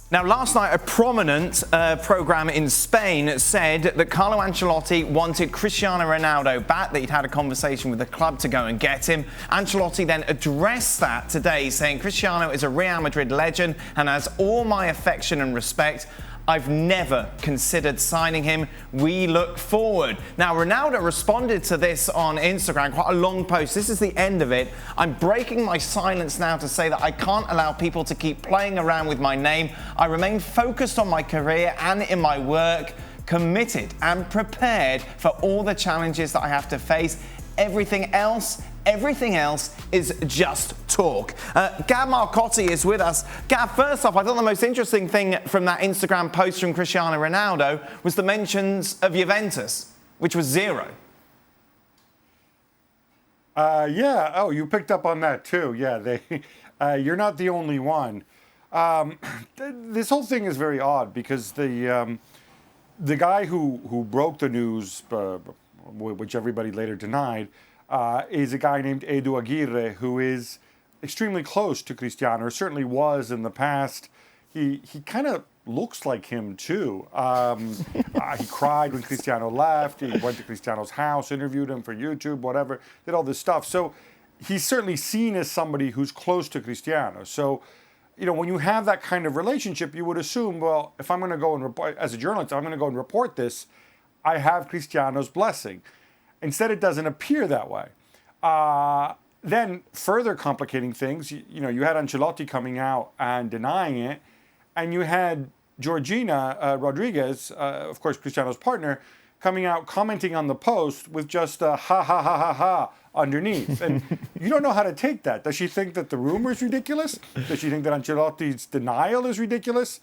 Now, last night, a prominent programme in Spain said that Carlo Ancelotti wanted Cristiano Ronaldo back, that he'd had a conversation with the club to go and get him. Ancelotti then addressed that today, saying Cristiano is a Real Madrid legend and has all my affection and respect. I've never considered signing him. We look forward. Now, Ronaldo responded to this on Instagram, quite a long post. This is the end of it. I'm breaking my silence now to say that I can't allow people to keep playing around with my name. I remain focused on my career and in my work, committed and prepared for all the challenges that I have to face. Everything else is just talk. Gab Marcotti is with us. Gab, first off, I thought the most interesting thing from that Instagram post from Cristiano Ronaldo was the mentions of Juventus, which was zero. Yeah. Oh, you picked up on that too. Yeah, you're not the only one. This whole thing is very odd because the guy who broke the news, which everybody later denied, is a guy named Edu Aguirre, who is extremely close to Cristiano, or certainly was in the past. He kind of looks like him too. He cried when Cristiano left. He went to Cristiano's house, interviewed him for YouTube, whatever, did all this stuff. So he's certainly seen as somebody who's close to Cristiano. So, when you have that kind of relationship, you would assume, well, if I'm going to go and report, as a journalist, I'm going to go and report this, I have Cristiano's blessing. Instead, it doesn't appear that way. Then, further complicating things, you had Ancelotti coming out and denying it, and you had Georgina Rodriguez, of course, Cristiano's partner, coming out commenting on the post with just a ha ha ha ha ha underneath. And you don't know how to take that. Does she think that the rumor is ridiculous? Does she think that Ancelotti's denial is ridiculous?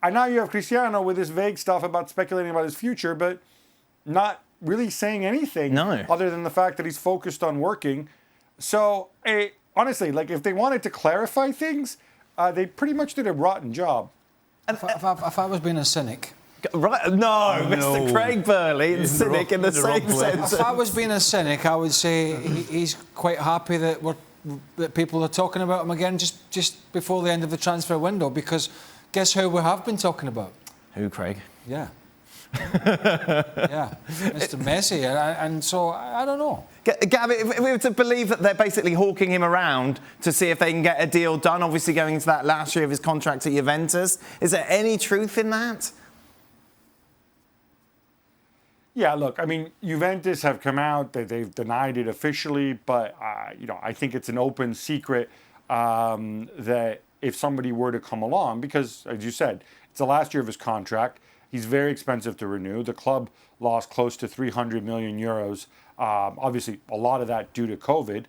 And now you have Cristiano with this vague stuff about speculating about his future, but not really saying anything other than the fact that he's focused on working. So, honestly, if they wanted to clarify things, they pretty much did a rotten job. If I was being a cynic... Right? No, Mr. Craig Burley, and cynic in the same sense. If I was being a cynic, I would say he's quite happy that people are talking about him again just before the end of the transfer window, because guess who we have been talking about? Who, Craig? Yeah. Yeah, Mr. Messi, and so I don't know. Gab, if we were to believe that they're basically hawking him around to see if they can get a deal done, obviously going into that last year of his contract at Juventus, is there any truth in that? Yeah, look, I mean, Juventus have come out, they've denied it officially, but, I think it's an open secret that if somebody were to come along, because, as you said, it's the last year of his contract, he's very expensive to renew. The club lost close to 300 million euros, obviously a lot of that due to COVID.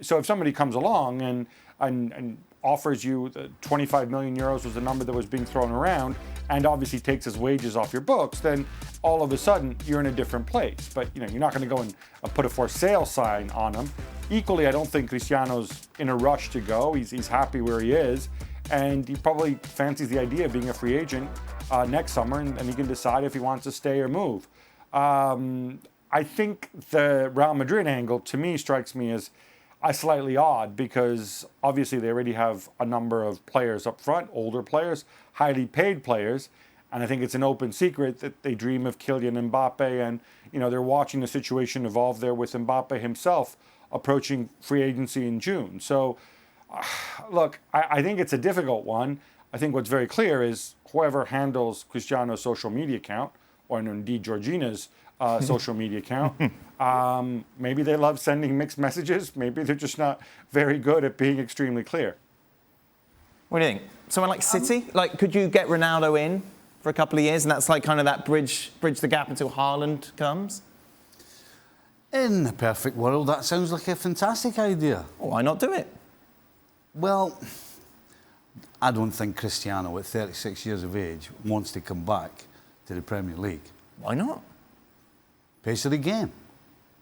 So if somebody comes along and offers you the 25 million euros was the number that was being thrown around, and obviously takes his wages off your books, then all of a sudden you're in a different place. But you're not going to go and put a for sale sign on him. Equally, I don't think Cristiano's in a rush to go. He's happy where he is, and he probably fancies the idea of being a free agent next summer, and he can decide if he wants to stay or move. I think the Real Madrid angle, to me, strikes me as slightly odd, because obviously they already have a number of players up front, older players, highly paid players, and I think it's an open secret that they dream of Kylian Mbappe, and they're watching the situation evolve there with Mbappe himself approaching free agency in June. So, look, I think it's a difficult one. I think what's very clear is whoever handles Cristiano's social media account, or indeed Georgina's social media account, maybe they love sending mixed messages. Maybe they're just not very good at being extremely clear. What do you think? Someone like City? Could you get Ronaldo in for a couple of years, and that's kind of that bridge the gap until Haaland comes? In a perfect world, that sounds like a fantastic idea. Well, why not do it? Well, I don't think Cristiano, at 36 years of age, wants to come back to the Premier League. Why not? Pace of the game.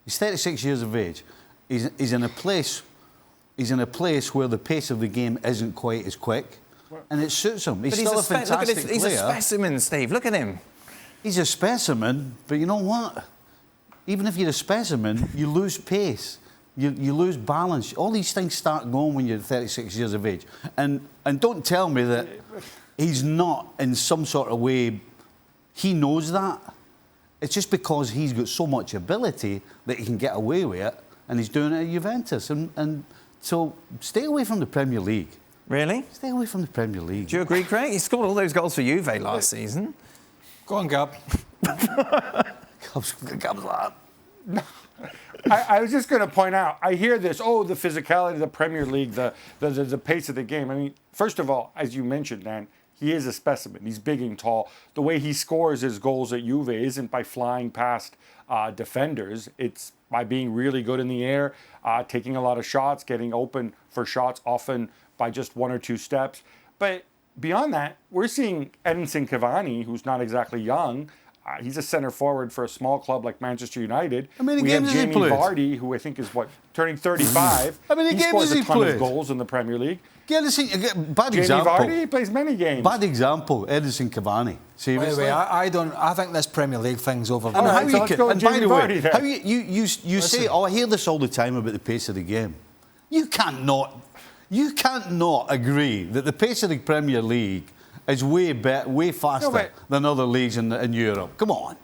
He's 36 years of age. He's in a place where the pace of the game isn't quite as quick, and it suits him. He's still a fantastic player. He's a specimen, Steve. Look at him. He's a specimen, but you know what? Even if you're a specimen, you lose pace. you lose balance. All these things start going when you're 36 years of age. And don't tell me that he's not in some sort of way, he knows that. It's just because he's got so much ability that he can get away with it, and he's doing it at Juventus. And so stay away from the Premier League. Really? Stay away from the Premier League. Do you agree, Craig? He scored all those goals for Juve last season. Go on, Gab. Gab's that. I was just going to point out, I hear this, the physicality of the Premier League, the pace of the game. I mean, first of all, as you mentioned, Dan, he is a specimen. He's big and tall. The way he scores his goals at Juve isn't by flying past defenders. It's by being really good in the air, taking a lot of shots, getting open for shots, often by just one or two steps. But beyond that, we're seeing Edinson Cavani, who's not exactly young. He's a center forward for a small club like Manchester United. How many we have games has he Jamie played? Vardy, who I think is turning 35. How many games scores has he a ton played? of goals in the Premier League. Bad Jamie example. Vardy plays many games. Bad example, Edinson Cavani. Seriously. Wait, I think this Premier League thing's over. And All how right, so you let's can, go with and by Jamie the way, Vardy then. how you say, I hear this all the time about the pace of the game. You can't not agree that the pace of the Premier League is way faster than other leagues in Europe. Come on.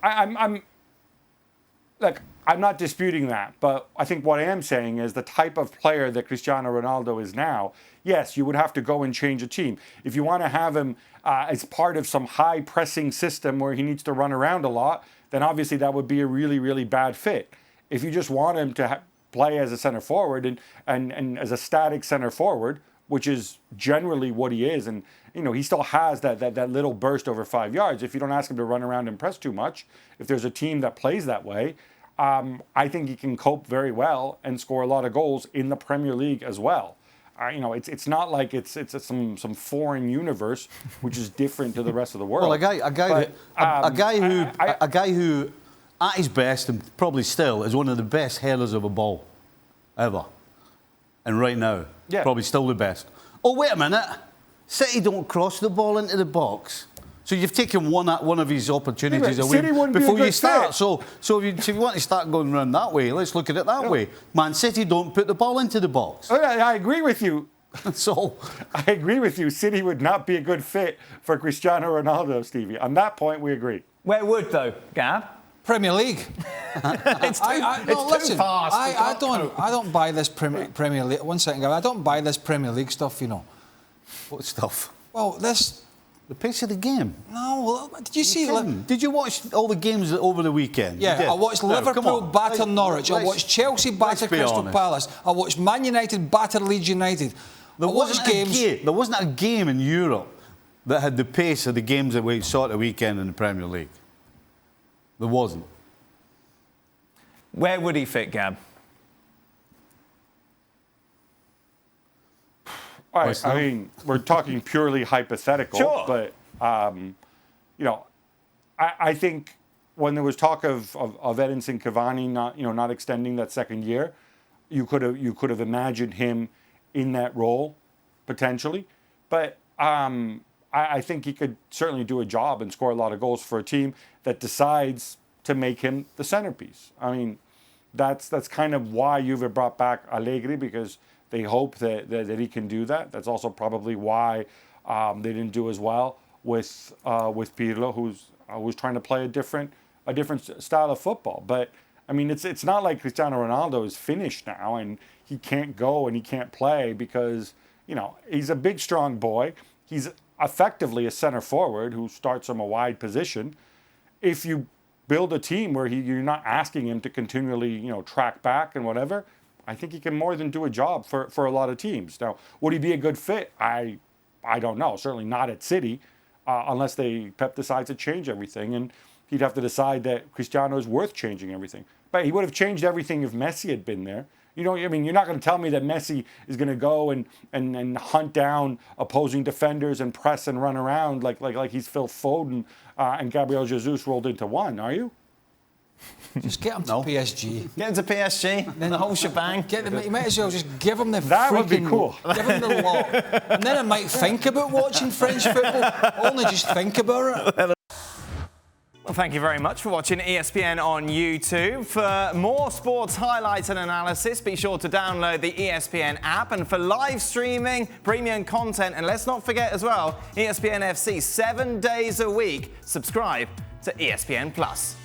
I'm not disputing that, but I think what I am saying is the type of player that Cristiano Ronaldo is now, yes, you would have to go and change a team. If you want to have him as part of some high-pressing system where he needs to run around a lot, then obviously that would be a really, really bad fit. If you just want him to play as a center forward and as a static center forward, which is generally what he is, and he still has that little burst over 5 yards. If you don't ask him to run around and press too much, if there's a team that plays that way, I think he can cope very well and score a lot of goals in the Premier League as well. It's not like it's some foreign universe which is different to the rest of the world. Well, a guy who, at his best and probably still, is one of the best headers of a ball ever, and right now, probably still the best. Oh, wait a minute, City don't cross the ball into the box. So you've taken one of his opportunities away before you start. So if you want to start going around that way, let's look at it that way. Man City don't put the ball into the box. Oh, yeah, I agree with you. So I agree with you. City would not be a good fit for Cristiano Ronaldo, Stevie. On that point, we agree. Where would, though, Gab? Premier League. It's too fast. I don't buy this Premier League. 1 second, Gab. I don't buy this Premier League stuff. What stuff? Well, The pace of the game. No, did you see? Did you watch all the games over the weekend? Yeah, I watched Liverpool batter Norwich. I watched Chelsea batter Crystal Palace. I watched Man United batter Leeds United. There wasn't a game in Europe that had the pace of the games that we saw at the weekend in the Premier League. There wasn't. Where would he fit, Gab? All right, I mean, we're talking purely hypothetical, but I think when there was talk of Edinson Cavani not extending that second year, you could have imagined him in that role potentially, but I think he could certainly do a job and score a lot of goals for a team that decides to make him the centerpiece. I mean, that's kind of why Juve brought back Allegri, because they hope that he can do that. That's also probably why they didn't do as well with Pirlo, who's trying to play a different style of football. But I mean, it's not like Cristiano Ronaldo is finished now and he can't go and he can't play because he's a big, strong boy. He's effectively a center forward who starts from a wide position. If you build a team where you're not asking him to continually track back and whatever, I think he can more than do a job for a lot of teams. Now, would he be a good fit? I don't know. Certainly not at City, unless Pep decides to change everything, and he'd have to decide that Cristiano is worth changing everything. But he would have changed everything if Messi had been there. I mean, you're not going to tell me that Messi is going to go and hunt down opposing defenders and press and run around like he's Phil Foden and Gabriel Jesus rolled into one, are you? Just get him to PSG. Get him to PSG, then the whole shebang. You might as well just give him the that would be cool. Give him the lot. And then I might think about watching French football. Only just think about it. Well, thank you very much for watching ESPN on YouTube. For more sports highlights and analysis, be sure to download the ESPN app. And for live streaming, premium content, and let's not forget as well, ESPN FC 7 days a week. Subscribe to ESPN Plus.